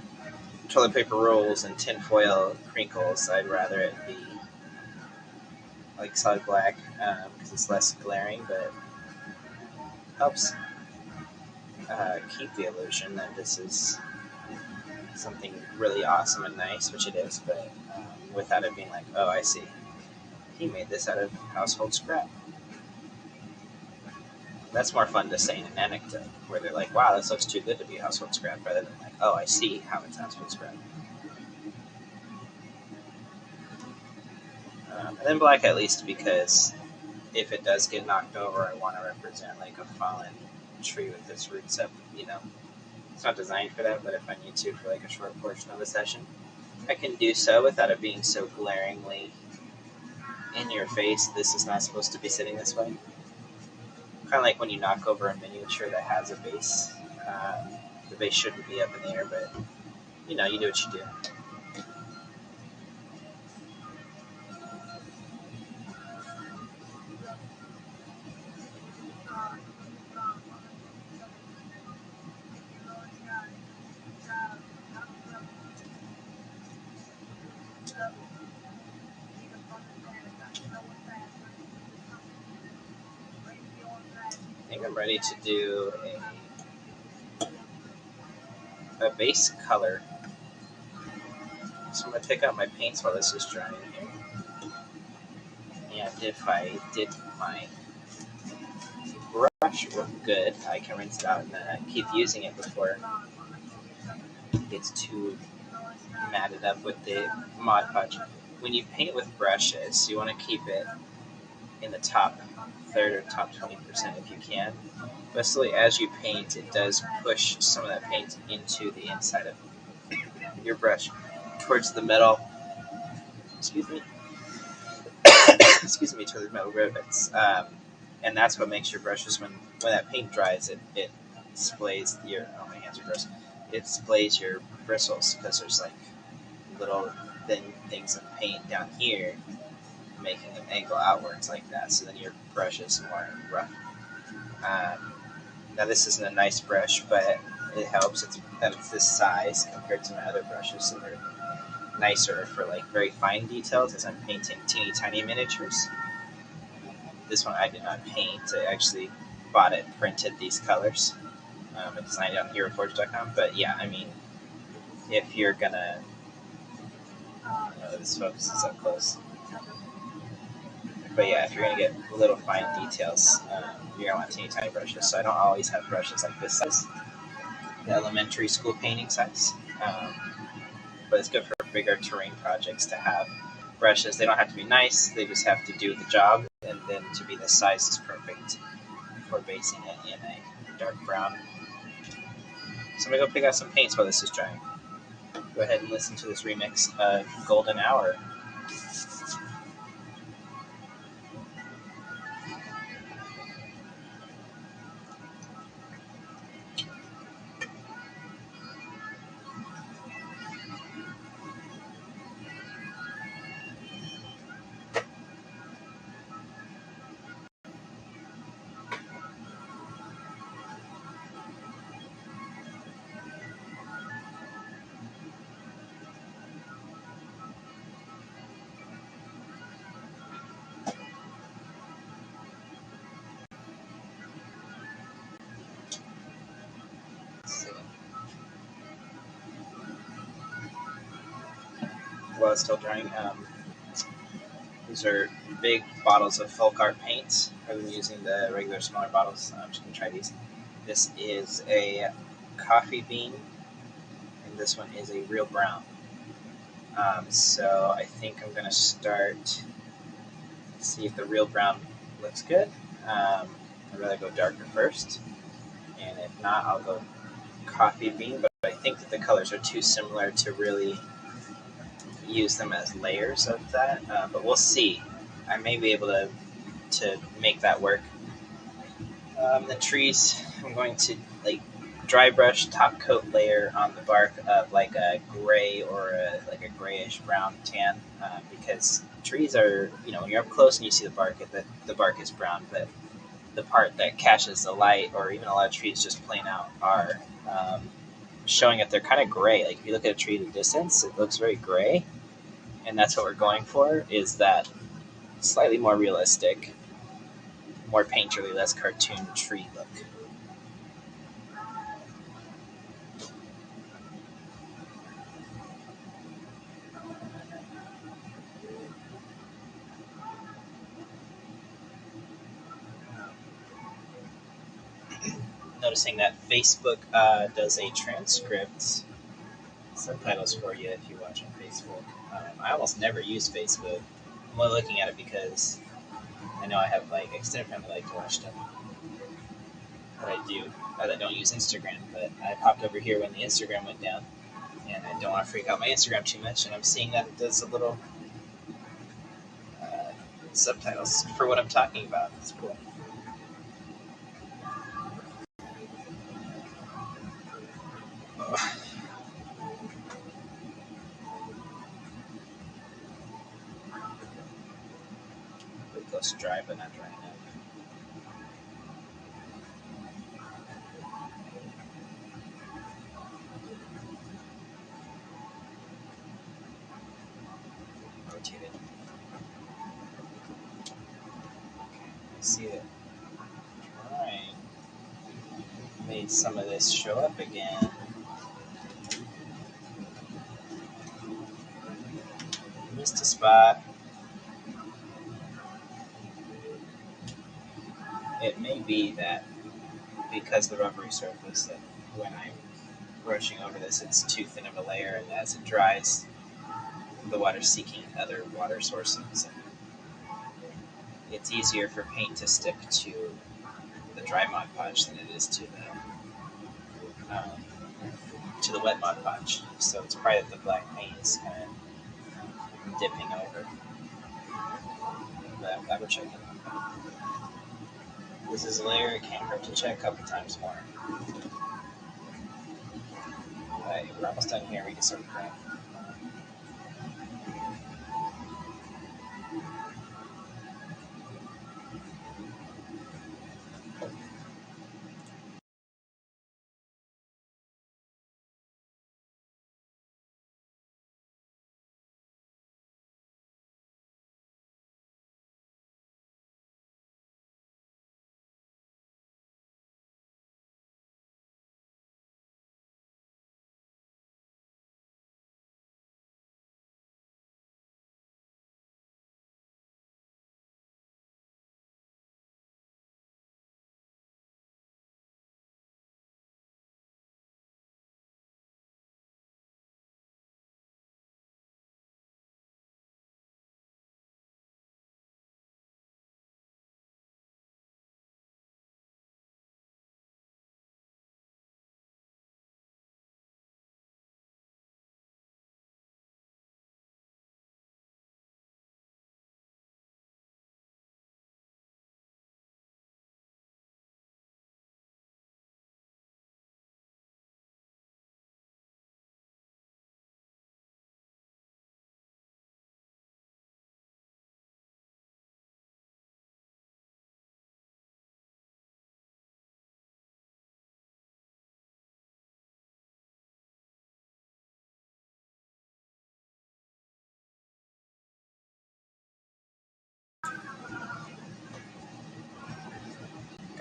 toilet paper rolls and tinfoil crinkles. I'd rather it be like solid black because it's less glaring, but helps keep the illusion that this is something really awesome and nice, which it is, but without it being like, oh, I see, he made this out of household scrap. That's more fun to say in an anecdote, where they're like, wow, this looks too good to be household scrap, rather than like, oh, I see how it's household scrap. And then black at least because if it does get knocked over, I want to represent like a fallen tree with its roots up, It's not designed for that, but if I need to for like a short portion of a session, I can do so without it being so glaringly in your face. This is not supposed to be sitting this way. Kind of like when you knock over a miniature that has a base. The base shouldn't be up in the air, but you do what you do. I think I'm ready to do a base color. So I'm going to pick out my paints while this is drying here. And if I did my brush real good, I can rinse it out and keep using it before it gets too matted up with the Mod Podge. When you paint with brushes, you want to keep it in the top third or top 20% if you can. Especially as you paint, it does push some of that paint into the inside of your brush towards the metal. Excuse me. Excuse me, towards the metal rivets. And that's what makes your brushes, when that paint dries, it splays your. Oh, my hands are gross. It splays your bristles because there's like little thin things of paint down here making them angle outwards like that, so then your brush is more rough. Now this isn't a nice brush, but it helps that it's this size compared to my other brushes, so they're nicer for like very fine details as I'm painting teeny tiny miniatures. This one I did not paint. I actually bought it, printed these colors, and designed it on HeroForge.com. But yeah, I mean, if you're gonna, this focuses up close. But yeah, if you're gonna get little fine details, you're gonna want teeny tiny brushes. So I don't always have brushes like this size, the elementary school painting size. But it's good for bigger terrain projects to have brushes. They don't have to be nice; they just have to do the job, and then to be the size is perfect for basing it in a dark brown. So I'm gonna go pick out some paints while this is drying. Go ahead and listen to this remix of Golden Hour. While it's still drying, these are big bottles of folk art paint. I've been using the regular smaller bottles. I'm just gonna try these. This is a coffee bean, and this one is a real brown. So I think I'm gonna start. See if the real brown looks good. I'd rather go darker first, and if not, I'll go coffee bean. But I think that the colors are too similar to really use them as layers of that. But we'll see. I may be able to make that work. The trees, I'm going to like dry brush top coat layer on the bark of like a gray or like a grayish brown tan, because trees are, when you're up close and you see the bark, the bark is brown, but the part that catches the light, or even a lot of trees just plain out, are showing that they're kind of gray. Like if you look at a tree at a distance, it looks very gray, and that's what we're going for, is that slightly more realistic, more painterly, less cartoon tree look. Noticing that Facebook does a transcript subtitles for you if you watch on Facebook. I almost never use Facebook. I'm only looking at it because I know I have like extended family like to watch stuff that I do that don't use Instagram. But I popped over here when the Instagram went down, and I don't want to freak out my Instagram too much. And I'm seeing that it does a little uh, subtitles for what I'm talking about. It's cool. Oh, pretty close to dry, but not dry enough. Rotate it. I see it. Alright. Made some of this show up again. Missed a spot. It may be that because the rubbery surface, that when I'm brushing over this, it's too thin of a layer, and as it dries, the water's seeking other water sources. And it's easier for paint to stick to the dry Mod Podge than it is to the wet Mod Podge. So it's probably that the black paint is kind of dipping over. But I'm double checking. This is a layer it can't hurt to check a couple times more. Alright, we're almost done here. We can start crying.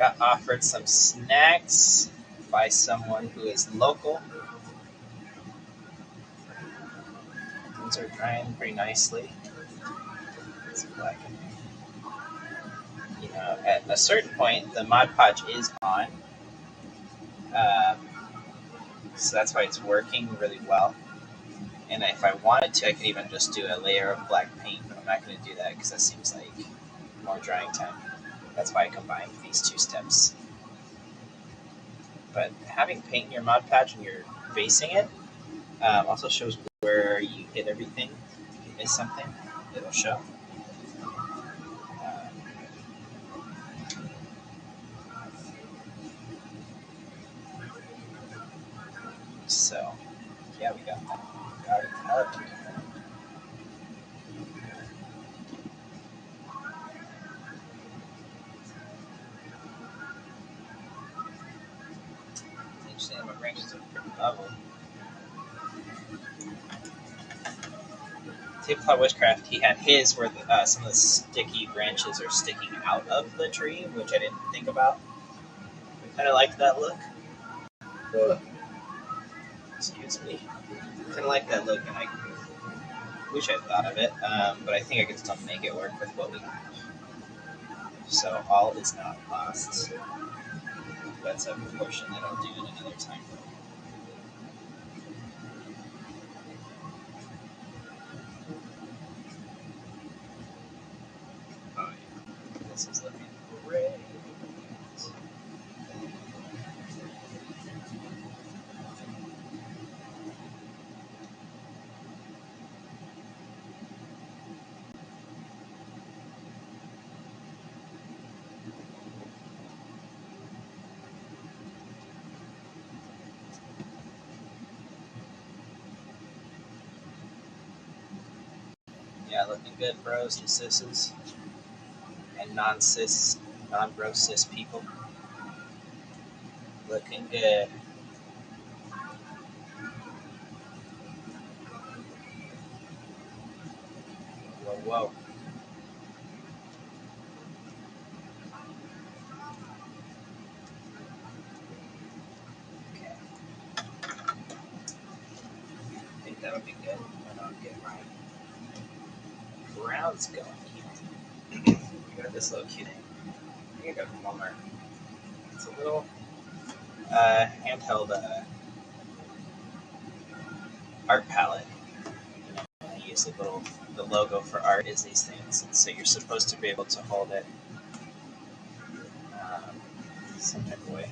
got offered some snacks by someone who is local. Things are drying pretty nicely. It's black in here. At a certain point, the Mod Podge is on, um, so that's why it's working really well. And if I wanted to, I could even just do a layer of black paint, but I'm not going to do that because that seems like more drying time. That's why I combined these two steps. But having paint in your Mod Podge and you're facing it also shows where you hit everything. If you miss something, it'll show. So, yeah, we got that. Got it up. Interesting, my branches are pretty level. Tabletop Witchcraft, he had his where some of the sticky branches are sticking out of the tree, which I didn't think about. I kind of liked that look. Excuse me. Kind of like that look, and I wish I thought of it, but I think I can still make it work with what we have. So all is not lost. That's a portion that I'll do in another time. Oh yeah, this is looking great. Yeah, looking good, bros and sisses, and non-cis, non-bro cis people. Looking good. Whoa, whoa. Okay, I think that'll be good. And I'll get my browns going here. We got this little cute thing. I think I got from Walmart. It's a little handheld art palette. I use the logo for art is these things, and so you're supposed to be able to hold it um, some type of way.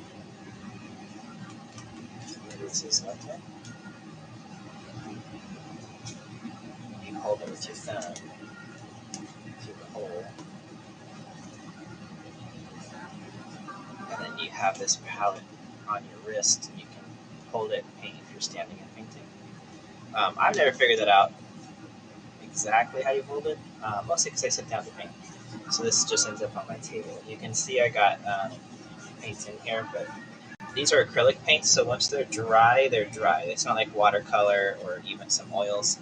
This is okay. You hold it with your thumb through the hole, and then you have this palette on your wrist, and you can hold it and paint if you're standing and painting. I've never figured that out exactly how you hold it, mostly because I sit down to paint. So this just ends up on my table. You can see I got paints in here, but these are acrylic paints, so once they're dry, they're dry. It's not like watercolor or even some oils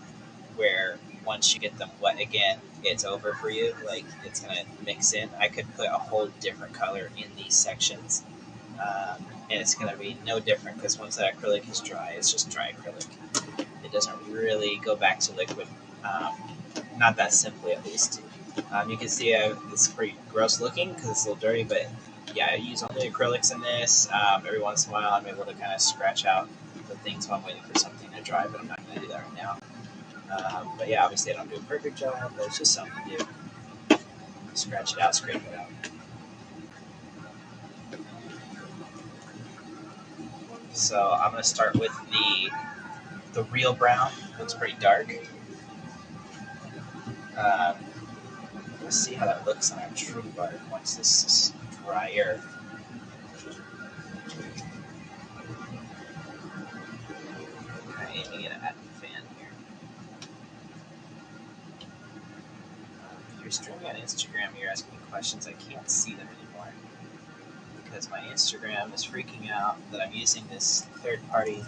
where once you get them wet again, it's over for you. Like it's gonna mix in. I could put a whole different color in these sections, and it's gonna be no different because once that acrylic is dry, it's just dry acrylic. It doesn't really go back to liquid. Um, Not that simply, at least. You can see it's pretty gross looking because it's a little dirty, but yeah, I use only acrylics in this. Every once in a while, I'm able to kind of scratch out the things while I'm waiting for something to dry, but I'm not going to do that right now. But yeah, obviously I don't do a perfect job, but it's just something to do. Scratch it out, scrape it out. So I'm going to start with the real brown. Looks pretty dark. Um, let's see how that looks on our true bark once this is drier. I'm aiming it at the fan here. If you're streaming on Instagram, you're asking me questions. I can't see them anymore because my Instagram is freaking out that I'm using this third-party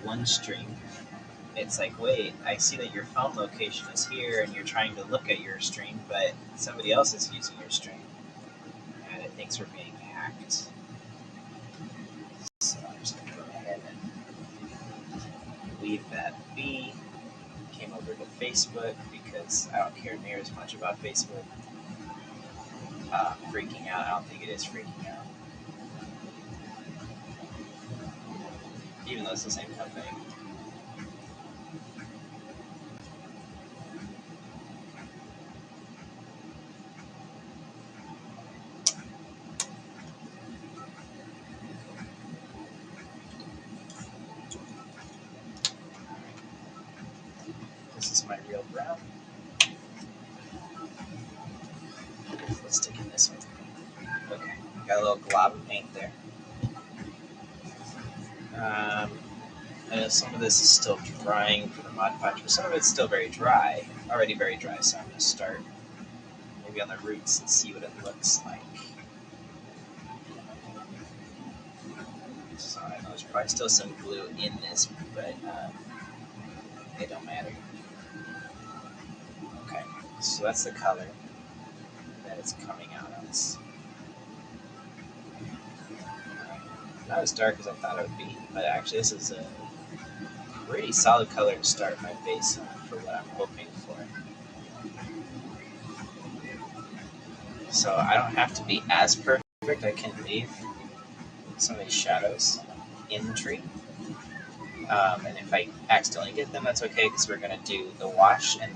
one stream. It's like, wait, I see that your phone location is here and you're trying to look at your stream, but somebody else is using your stream. And thinks we're being hacked. So I'm just going to go ahead and leave that be. Came over to Facebook because I don't care near as much about Facebook. Freaking out, I don't think it is freaking out. Even though it's the same company. This is my real brown. Let's stick in this one. Okay, got a little glob of paint there. I know some of this is still drying for the Mod Podge, but some of it's still very dry. Already very dry, so I'm going to start maybe on the roots and see what it looks like. So I know there's probably still some glue in this, but it don't matter. Okay, so that's the color that it's coming out as. Not as dark as I thought it would be, but actually this is a pretty solid color to start my base on for what I'm hoping for. So I don't have to be as perfect. I can leave some of these shadows in the tree. And if I accidentally get them, that's okay because we're going to do the wash and